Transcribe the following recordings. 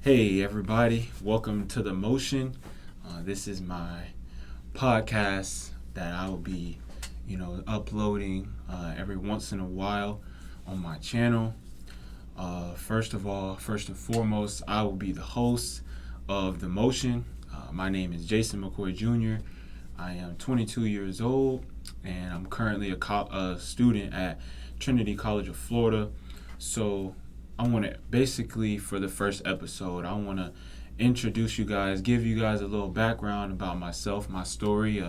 Hey, everybody, welcome to The Motion. This is my podcast that I will be, uploading every once in a while on my channel. First and foremost, I will be the host of The Motion. My name is Jason McCoy Jr. I am 22 years old, and I'm currently a student at Trinity College of Florida. So I want to basically, for the first episode, I want to introduce you guys, give you guys a little background about myself, my story,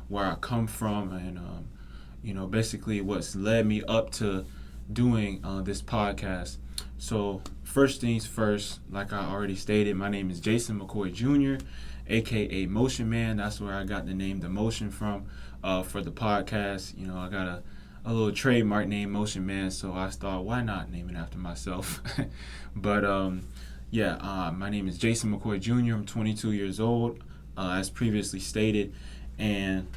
where I come from, and basically what's led me up to doing this podcast. So first things first, like I already stated, my name is Jason McCoy Jr., aka Motion Man. That's where I got the name The Motion from for the podcast. I got a little trademark name, Motion Man, so I thought, why not name it after myself? But my name is Jason McCoy Jr. I'm 22 years old, as previously stated, and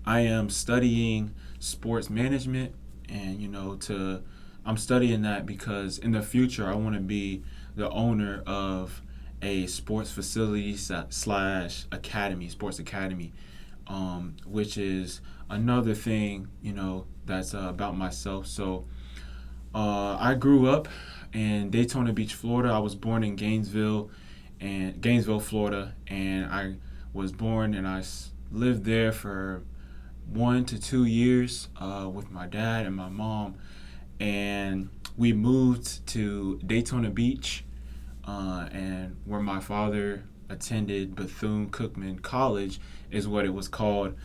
I am studying sports management. And I'm studying that because in the future I want to be the owner of a sports facility slash academy, sports academy, which is another thing, that's about myself. So I grew up in Daytona Beach, Florida. I was born in Gainesville, Florida, and I was born and lived there for 1 to 2 years with my dad and my mom, and we moved to Daytona Beach, and where my father attended Bethune-Cookman College is what it was called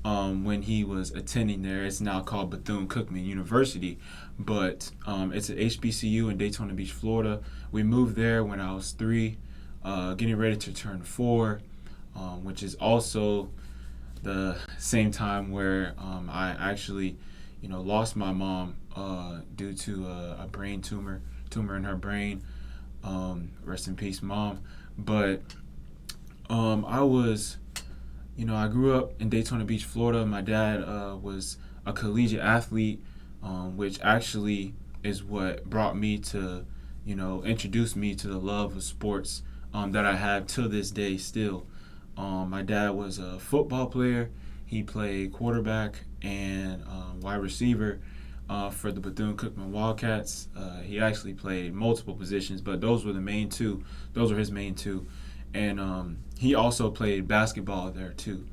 when he was attending there. It's now called Bethune-Cookman University, but it's an HBCU in Daytona Beach, Florida. We moved there when I was 3, getting ready to turn 4, which is also the same time where I actually, lost my mom due to a brain tumor in her brain. Rest in peace, Mom. But I grew up in Daytona Beach, Florida. My dad was a collegiate athlete, which actually is what brought me to, introduced me to the love of sports that I have to this day still. My dad was a football player. He played quarterback and wide receiver for the Bethune-Cookman Wildcats. He actually played multiple positions, but those were the main two. Those were his main two. And he also played basketball there too.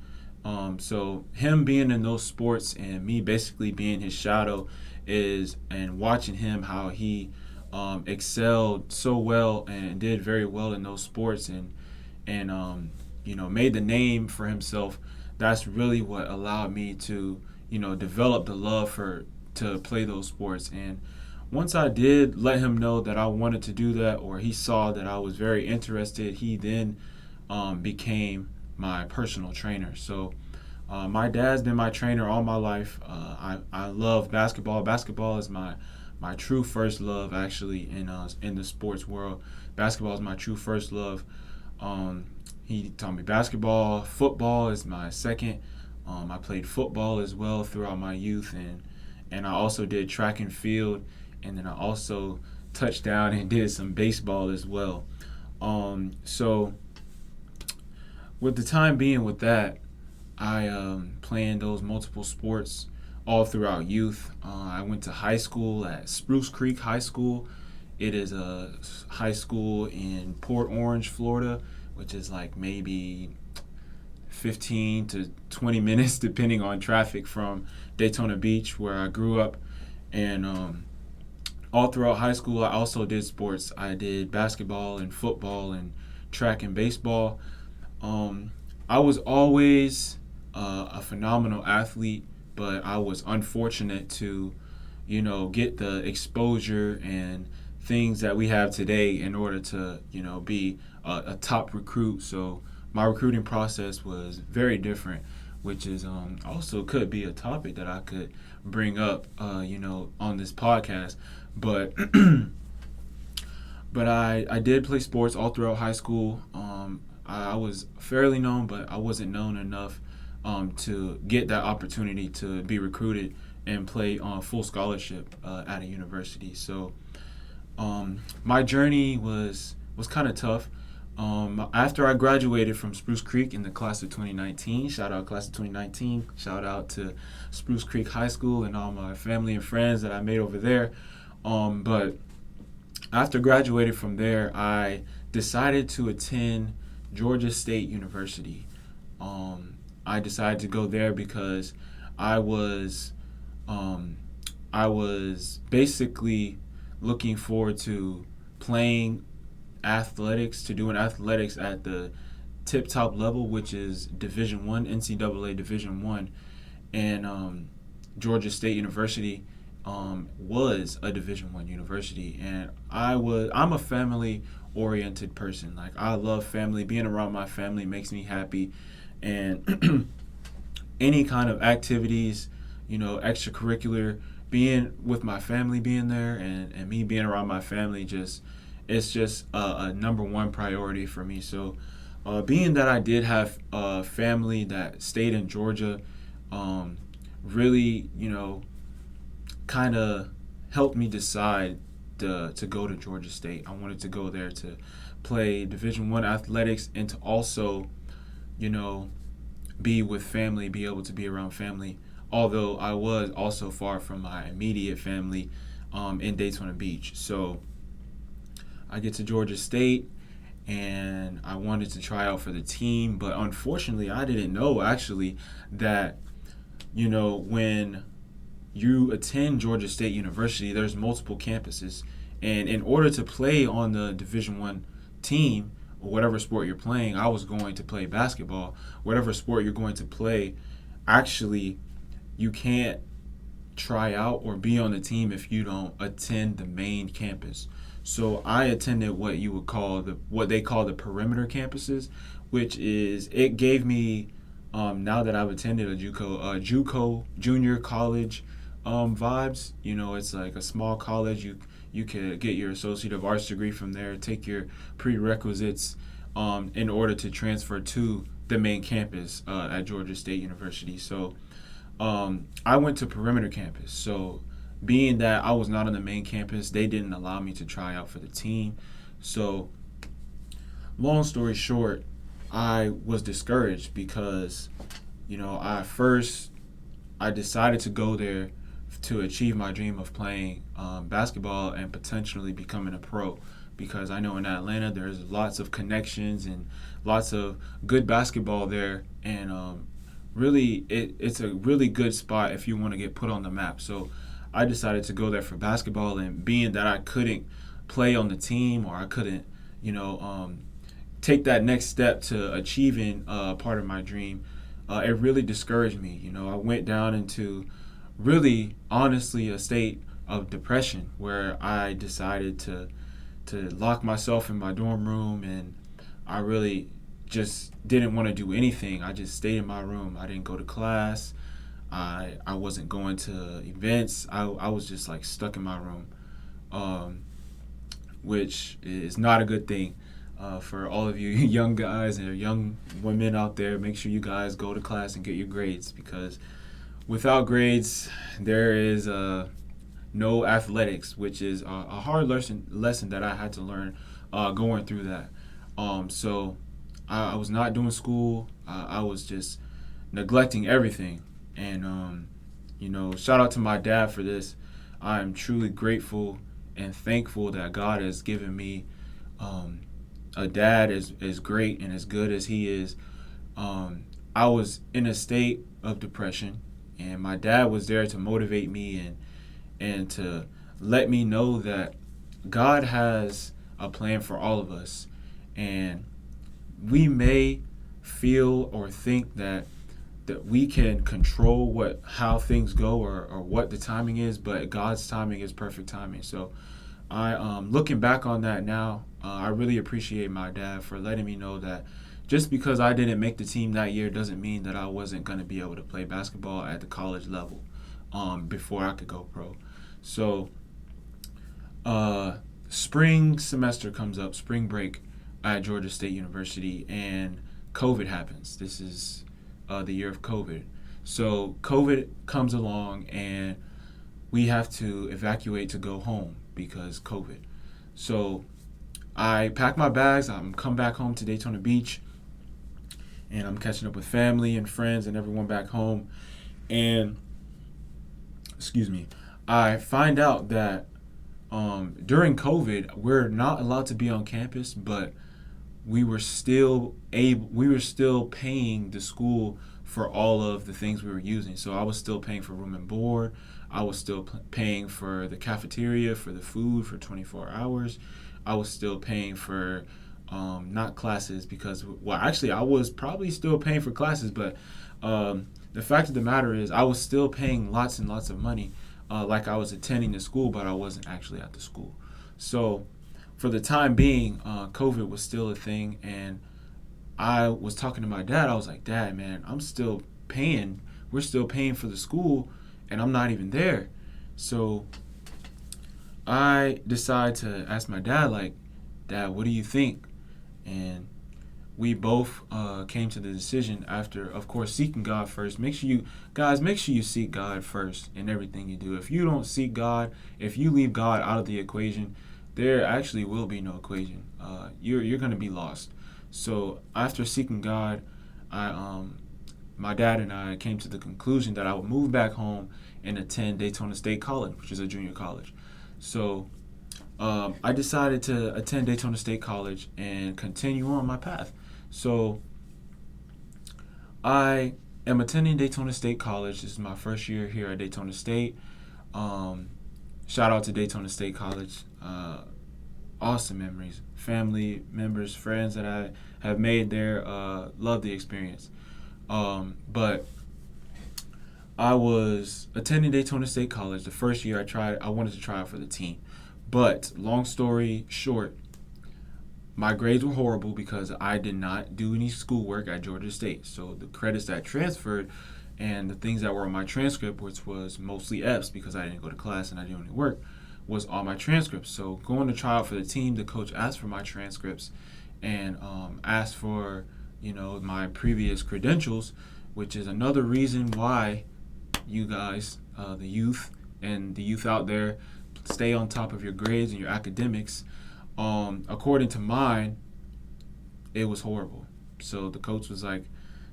So him being in those sports and me basically being his shadow and watching him how he excelled so well and did very well in those sports and made the name for himself. That's really what allowed me to develop the love to play those sports. And once I did let him know that I wanted to do that, or he saw that I was very interested, he then became my personal trainer. So my dad's been my trainer all my life. I love basketball. Basketball is my true first love, actually, in the sports world. Basketball is my true first love. He taught me basketball. Football is my second. I played football as well throughout my youth, and I also did track and field, and then I also touched down and did some baseball as well. So with the time being with that, I playing those multiple sports all throughout youth. I went to high school at Spruce Creek High School. It is a high school in Port Orange, Florida, which is like maybe 15 to 20 minutes depending on traffic from Daytona Beach, where I grew up. And all throughout high school I also did sports. I did basketball and football and track and baseball. I was always a phenomenal athlete, but I was unfortunate to get the exposure and things that we have today in order to be a top recruit. So my recruiting process was very different, which is also could be a topic that I could bring up on this podcast. But but I did play sports all throughout high school. I was fairly known, but I wasn't known enough to get that opportunity to be recruited and play on full scholarship at a university. So my journey was was kind of tough. After I graduated from Spruce Creek in the class of 2019, shout out class of 2019, shout out to Spruce Creek High School and all my family and friends that I made over there. But after graduating from there, I decided to attend Georgia State University. I decided to go there because I was um, I was basically looking forward to playing athletics, to doing athletics at the tip top level, which is Division One, NCAA Division One, and Georgia State University was a Division One university, and I'm a family oriented person. Like I love family. Being around my family makes me happy, and any kind of activities, extracurricular, being with my family, being there, and me being around my family, just it's just a number one priority for me. So, being that I did have a family that stayed in Georgia, um, really, kind of helped me decide to go to Georgia State. I wanted to go there to play Division One athletics and to also, you know, be with family, be able to be around family. Although I was also far from my immediate family in Daytona Beach. So I get to Georgia State and I wanted to try out for the team, but unfortunately, I didn't know actually that, when you attend Georgia State University, there's multiple campuses. And in order to play on the Division One team, or whatever sport you're playing, I was going to play basketball. Whatever sport you're going to play, actually, you can't try out or be on the team if you don't attend the main campus. So I attended what they call the perimeter campuses, which is it gave me now that I've attended a JUCO junior college vibes. It's like a small college. You could get your Associate of Arts degree from there, take your prerequisites in order to transfer to the main campus at Georgia State University. So I went to perimeter campus. So being that I was not on the main campus, they didn't allow me to try out for the team. So long story short, I was discouraged because, I decided to go there to achieve my dream of playing basketball and potentially becoming a pro. Because I know in Atlanta there's lots of connections and lots of good basketball there, and really it's a really good spot if you want to get put on the map. So I decided to go there for basketball, and being that I couldn't play on the team or I couldn't, take that next step to achieving part of my dream, it really discouraged me. I went down into really honestly a state of depression where I decided to lock myself in my dorm room, and I really just didn't want to do anything. I just stayed in my room. I didn't go to class. I wasn't going to events. I was just like stuck in my room, which is not a good thing. For all of you young guys and young women out there, make sure you guys go to class and get your grades, because without grades, there is no athletics, which is a hard lesson that I had to learn going through that. So I was not doing school. I was just neglecting everything. And, shout out to my dad for this. I am truly grateful and thankful that God has given me a dad as great and as good as he is. I was in a state of depression, and my dad was there to motivate me and to let me know that God has a plan for all of us. And we may feel or think that we can control how things go or what the timing is, but God's timing is perfect timing. So I looking back on that now, I really appreciate my dad for letting me know that just because I didn't make the team that year doesn't mean that I wasn't going to be able to play basketball at the college level before I could go pro. So spring semester comes up, spring break at Georgia State University, and COVID happens. This is the year of COVID. So COVID comes along, and we have to evacuate to go home because COVID. So I pack my bags. I'm come back home to Daytona Beach, and I'm catching up with family and friends and everyone back home. And excuse me, I find out that during COVID, we're not allowed to be on campus, but we were still paying the school for all of the things we were using. So I was still paying for room and board. I was still paying for the cafeteria, for the food for 24 hours. I was still paying for not classes because, well, actually, I was probably still paying for classes, but the fact of the matter is, I was still paying lots and lots of money, like I was attending the school, but I wasn't actually at the school. So, for the time being, COVID was still a thing, and I was talking to my dad. I was like, Dad, man, I'm still paying. We're still paying for the school, and I'm not even there. So I decided to ask my dad, like, Dad, what do you think? And we both came to the decision after, of course, seeking God first. Make sure you seek God first in everything you do. If you don't seek God, if you leave God out of the equation, there actually will be no equation. You're gonna be lost. So after seeking God, I my dad and I came to the conclusion that I would move back home and attend Daytona State College, which is a junior college. So I decided to attend Daytona State College and continue on my path. So I am attending Daytona State College. This is my first year here at Daytona State. Um, Shout out to Daytona State College. Awesome memories. Family members, friends that I have made there. Love the experience. But I was attending Daytona State College. The first year I wanted to try out for the team. But long story short, my grades were horrible because I did not do any schoolwork at Georgia State. So the credits that transferred and the things that were on my transcript, which was mostly F's because I didn't go to class and I didn't do any work, was on my transcripts. So going to try out for the team, the coach asked for my transcripts and asked for, my previous credentials, which is another reason why you guys, the youth and the youth out there, stay on top of your grades and your academics. According to mine, it was horrible. So the coach was like,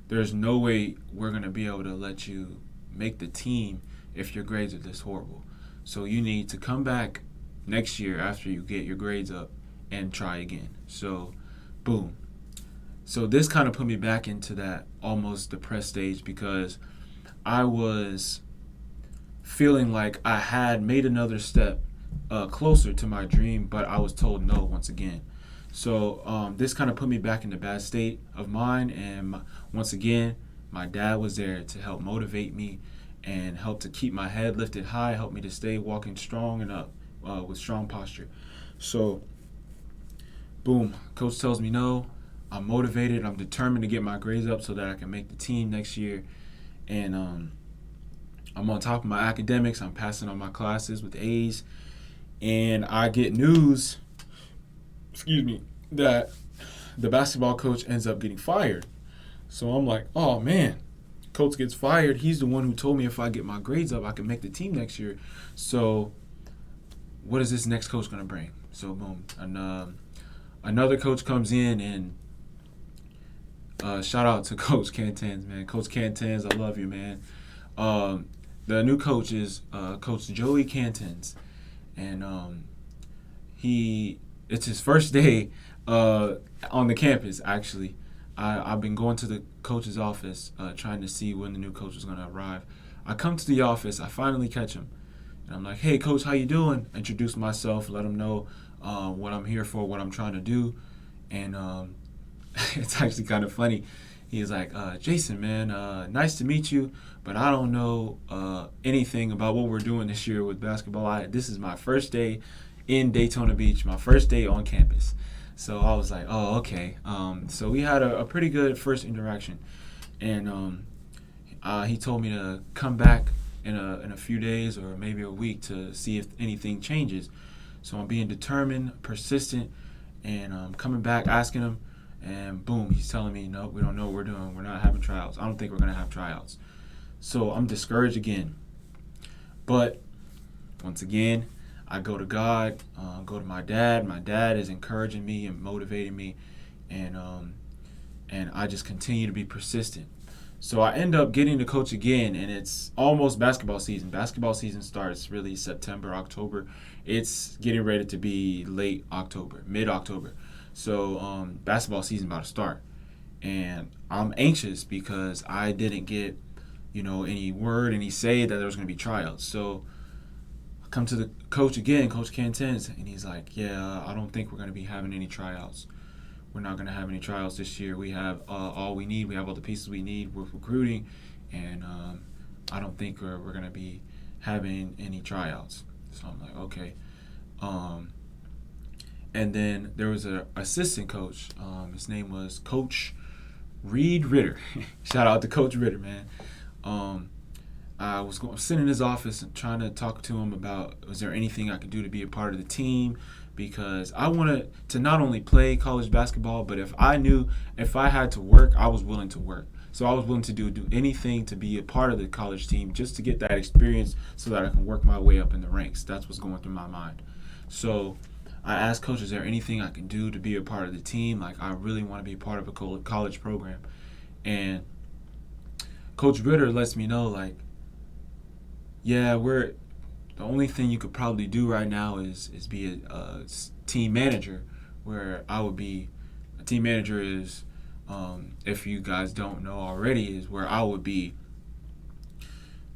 there's no way we're going to be able to let you make the team if your grades are this horrible. So you need to come back next year after you get your grades up and try again. So, boom. So this kind of put me back into that almost depressed stage because I was feeling like I had made another step closer to my dream, but I was told no once again. So this kind of put me back in a bad state of mind, and once again, my dad was there to help motivate me and help to keep my head lifted high, help me to stay walking strong and up with strong posture. So, boom, coach tells me no. I'm motivated. I'm determined to get my grades up so that I can make the team next year. And I'm on top of my academics. I'm passing on my classes with A's. And I get news, that the basketball coach ends up getting fired. So I'm like, oh man, coach gets fired. He's the one who told me if I get my grades up, I can make the team next year. So what is this next coach going to bring? So boom, and another coach comes in, and shout out to Coach Cantans, man. Coach Cantans, I love you, man. The new coach is Coach Joey Cantans, and it's his first day on the campus, actually. I've been going to the coach's office trying to see when the new coach is going to arrive. I come to the office. I finally catch him. And I'm like, hey, coach, how you doing? Introduce myself, let him know what I'm here for, what I'm trying to do. And it's actually kind of funny. He's like, Jason, man, nice to meet you, but I don't know anything about what we're doing this year with basketball. This is my first day in Daytona Beach, my first day on campus. So I was like, oh, okay. So we had a pretty good first interaction. And he told me to come back in a few days or maybe a week to see if anything changes. So I'm being determined, persistent, and coming back, asking him. And boom, he's telling me, no, we don't know what we're doing. We're not having tryouts. I don't think we're going to have tryouts. So I'm discouraged again. But once again, I go to God, go to my dad. My dad is encouraging me and motivating me, and I just continue to be persistent. So I end up getting to coach again, and it's almost basketball season. Basketball season starts really September, October. It's getting ready to be late October, mid October. So basketball season about to start, and I'm anxious because I didn't get, any word, any say that there was going to be tryouts. So I come to the coach again, Coach Cantens, and he's like, "Yeah, I don't think we're going to be having any tryouts. We're not going to have any tryouts this year. We have all we need. We have all the pieces we need. We're recruiting, and I don't think we're going to be having any tryouts." So I'm like, okay. And then there was an assistant coach. His name was Coach Reed Ritter. Shout out to Coach Ritter, man. I was sitting in his office and trying to talk to him about, was there anything I could do to be a part of the team? Because I wanted to not only play college basketball, but if I had to work, I was willing to work. So I was willing to do anything to be a part of the college team just to get that experience so that I can work my way up in the ranks. That's what's going through my mind. So I asked Coach, is there anything I can do to be a part of the team? Like, I really want to be a part of a college program. And Coach Ritter lets me know, like, yeah, the only thing you could probably do right now is be a team manager, where I would be. A team manager is, if you guys don't know already, is where I would be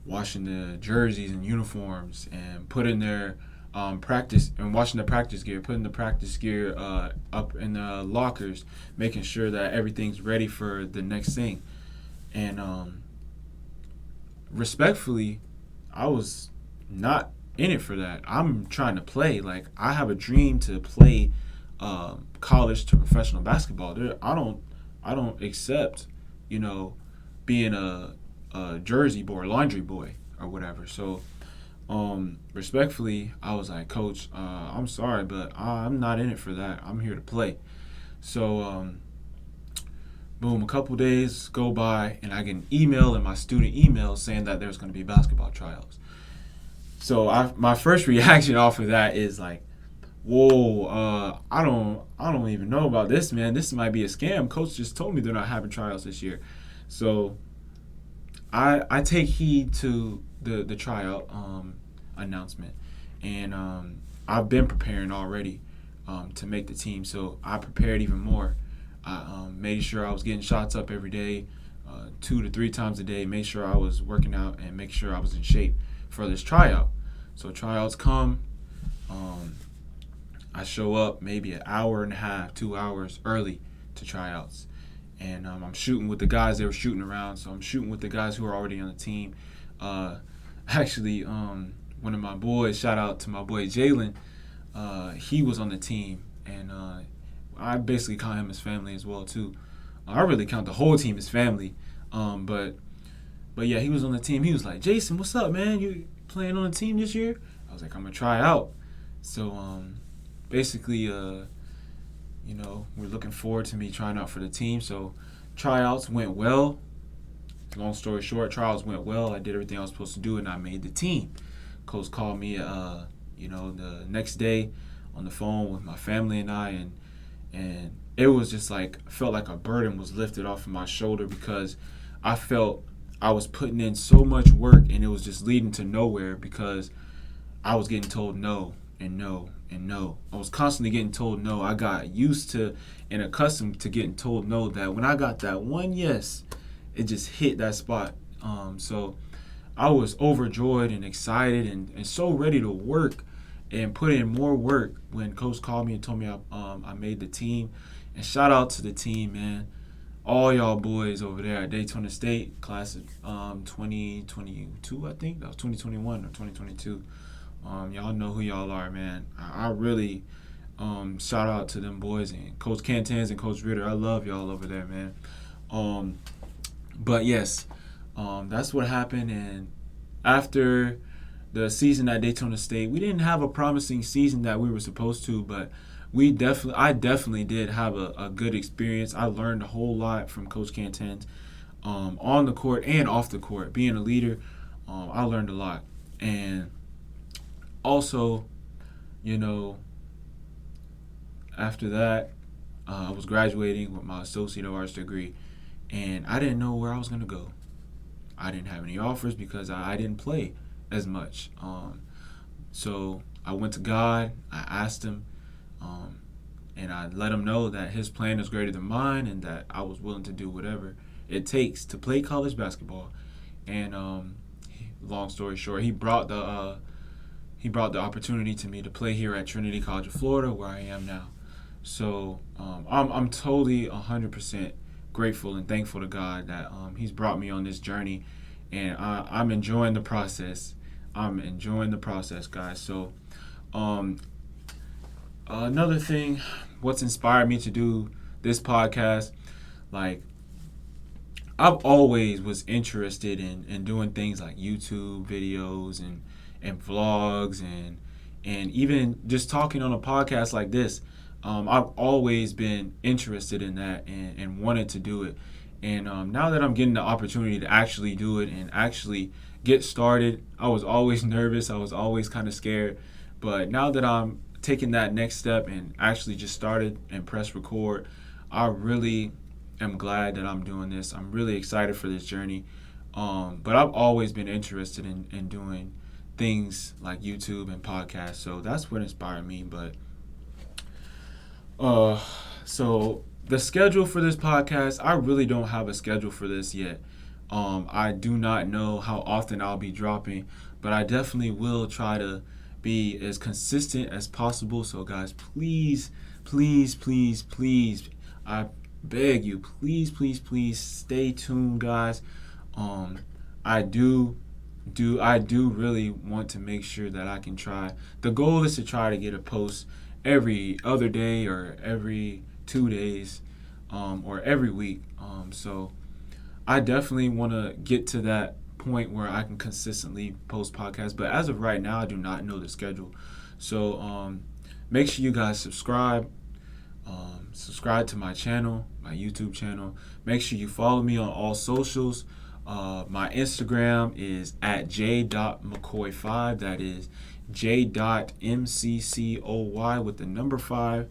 washing the jerseys and uniforms and putting their practice and washing the practice gear, putting the practice gear up in the lockers, making sure that everything's ready for the next thing. And respectfully, I was not in it for that. I'm trying to play. Like, I have a dream to play college to professional basketball. I don't accept, being a jersey boy, laundry boy, or whatever. So, respectfully, I was like, Coach, I'm sorry, but I'm not in it for that. I'm here to play. So, boom, a couple days go by, and I get an email in my student email saying that there's going to be basketball tryouts. So my first reaction off of that is like, whoa, I don't even know about this, man. This might be a scam. Coach just told me they're not having tryouts this year. So I take heed to the tryout announcement, and I've been preparing already to make the team. So I prepared even more. I made sure I was getting shots up every day, 2 to 3 times a day. Made sure I was working out and make sure I was in shape for this tryout. So tryouts come. I show up maybe an hour and a half, 2 hours early to tryouts. And I'm shooting with the guys that were shooting around. So I'm shooting with the guys who are already on the team. Actually, one of my boys, shout out to my boy Jalen, he was on the team. And I basically count him as family as well, too. I really count the whole team as family. But yeah, he was on the team. He was like, Jason, what's up, man? You playing on the team this year? I was like, I'm going to try out. So basically, we're looking forward to me trying out for the team. So tryouts went well. Long story short, tryouts went well. I did everything I was supposed to do, and I made the team. Coach called me, the next day on the phone with my family and I, and it was just like, felt like a burden was lifted off of my shoulder, because I felt I was putting in so much work and it was just leading to nowhere, because I was getting told no and no and no. I was constantly getting told no. I got used to and accustomed to getting told no, that when I got that one yes, it just hit that spot. So I was overjoyed and excited and so ready to work and put in more work when Coach called me and told me I made the team. And shout out to the team, man. All y'all boys over there at Daytona State, class of 2022, I think. That was 2021 or 2022. Y'all know who y'all are, man. I really shout out to them boys and Coach Cantans and Coach Ritter. I love y'all over there, man. But yes, that's what happened. And after the season at Daytona State, we didn't have a promising season that we were supposed to, but I definitely did have a good experience. I learned a whole lot from Coach Cantans on the court and off the court. Being a leader, I learned a lot. And also, you know, after that, I was graduating with my Associate of Arts degree, and I didn't know where I was going to go. I didn't have any offers because I didn't play as much. So I went to God, I asked Him, um, and I let Him know that His plan is greater than mine and that I was willing to do whatever it takes to play college basketball. And long story short, he brought the opportunity to me to play here at Trinity College of Florida, where I am now. So I'm totally 100% grateful and thankful to God that He's brought me on this journey, and I'm enjoying the process. I'm enjoying the process, guys. So um, another thing, what's inspired me to do this podcast, like I've always was interested in doing things like YouTube videos and vlogs and even just talking on a podcast like this. I've always been interested in that and wanted to do it. And now that I'm getting the opportunity to actually do it and actually get started, I was always nervous. I was always kind of scared. But now that I'm taking that next step and actually just started and press record, I really am glad that I'm doing this. I'm really excited for this journey. But I've always been interested in doing things like YouTube and podcasts. So that's what inspired me. But uh, so the schedule for this podcast, I really don't have a schedule for this yet. I do not know how often I'll be dropping, but I definitely will try to be as consistent as possible. So guys, please, please, please, please, I beg you, please, please, please stay tuned, guys. Um, I do really want to make sure that I can try. The goal is to try to get a post every other day or every 2 days, or every week. So I definitely want to get to that point where I can consistently post podcasts. But as of right now, I do not know the schedule. So make sure you guys subscribe. Subscribe to my channel, my YouTube channel. Make sure you follow me on all socials. My Instagram is at j.mccoy5. That is j.mccoy with the number 5.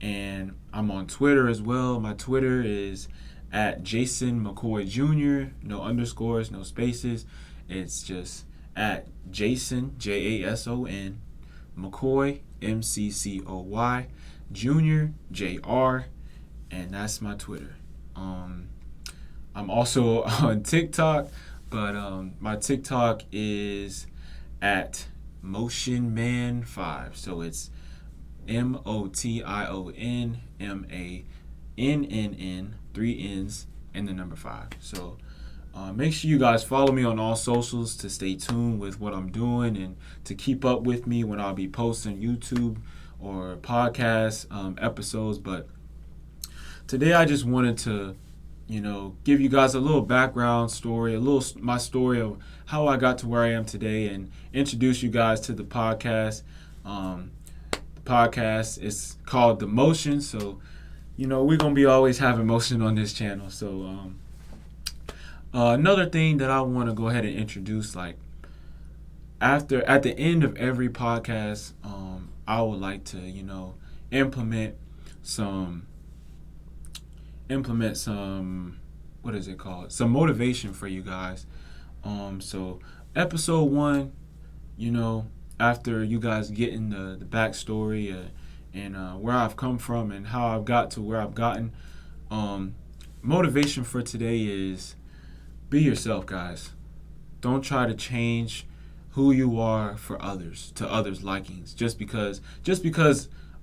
And I'm on Twitter as well. My Twitter is at Jason McCoy Jr. No underscores, no spaces. It's just at Jason, Jason, McCoy, McCoy, Jr., Jr., and that's my Twitter. I'm also on TikTok, but my TikTok is at MotionMan5. So it's MotionMann, 3 N's, and the number 5. So make sure you guys follow me on all socials to stay tuned with what I'm doing and to keep up with me when I'll be posting YouTube or podcast episodes. But today I just wanted to, give you guys a little background story, my story of how I got to where I am today, and introduce you guys to the podcast. The podcast is called The Motion, so we're gonna be always having motion on this channel. So another thing that I want to go ahead and introduce, like at the end of every podcast, I would like to implement some what is it called, some motivation for you guys. So episode 1, after you guys getting the backstory and where I've come from and how I've got to where I've gotten, motivation for today is be yourself, guys. Don't try to change who you are for others, to others' likings, just because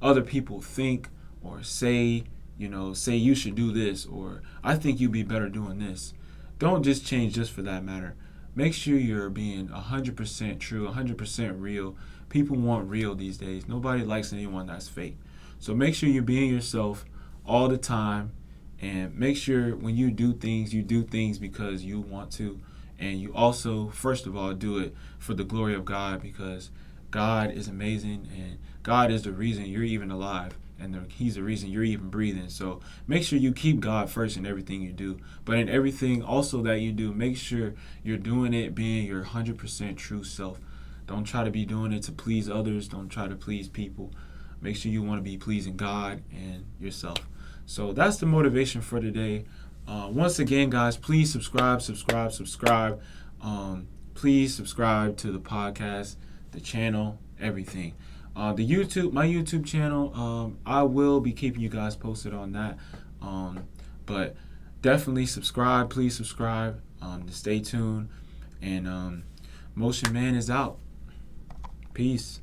other people think or say you should do this, or I think you'd be better doing this. Don't just change just for that matter. Make sure you're being 100% true, 100% real. People want real these days. Nobody likes anyone that's fake. So make sure you're being yourself all the time, and make sure when you do things because you want to, and you also, first of all, do it for the glory of God, because God is amazing, and God is the reason you're even alive, and He's the reason you're even breathing. So make sure you keep God first in everything you do. But in everything also that you do, make sure you're doing it being your 100% true self. Don't try to be doing it to please others. Don't try to please people. Make sure you want to be pleasing God and yourself. So that's the motivation for today. Once again, guys, please subscribe. Please subscribe to the podcast, the channel, everything. My YouTube channel, I will be keeping you guys posted on that. But definitely subscribe. Please subscribe. To stay tuned. And Motion Man is out. Peace.